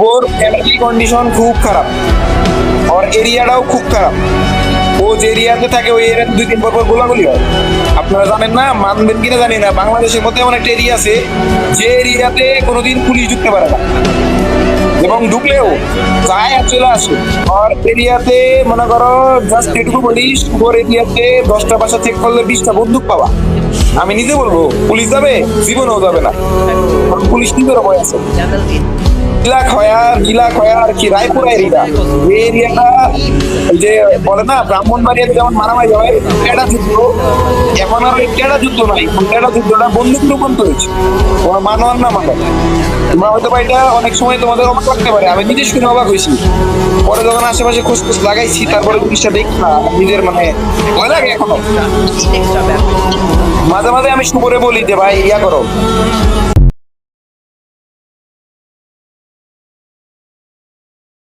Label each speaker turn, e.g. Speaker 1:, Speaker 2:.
Speaker 1: ওর family condition খুব খারাপ, আর এরিয়াটাও খুব খারাপ। ও যে এরিয়াতে থাকে ওই এরিয়াতে 2 দিন পর পর গোলাগুলি হয়। আপনারা জানেন না, মানবেন কিনা জানি না, বাংলাদেশের মধ্যে এমন একটা এরিয়া আছে যে এরিয়াতে কোনোদিন পুলিশ ঢুকতে পারে না, এবং ঢুকলেও যায় আর চলে আসে। আর এরিয়াতে মনে করো জাস্ট এটুকু বলি, ওর এরিয়াতে 10টা বাসা চেক করলে 20টা বন্দুক পাওয়া। আমি নিজে বলবো পুলিশ যাবে, জীবনেও যাবে না, কারণ পুলিশ নিজের ভয় আছে। নীলা খয়া আর কি রায়পুরা এরিয়া, এই এরিয়াটা ওই যে বলে না ব্রাহ্মণবাড়িয়াতে যেমন মারামারি হয়, টেডা যুদ্ধ, এখন আর ওই টেডা যুদ্ধ নাই, টেডা যুদ্ধটা বন্দুক রূপান্তর হয়েছে। তোমার মানো আর না মানো, তোমরা হয়তো বা এটা অনেক সময় তোমাদের অবাক লাগতে পারে, আমি নিজে শুনে অবাক হয়েছি। পরে যখন আশেপাশে খোঁজ লাগাইছি, তারপরে জিনিসটা দেখি না, নিজের মানে ভয় লাগে এখনো। মাঝে মাঝে আমি শুভরে বলি যে ভাই ইয়া করো,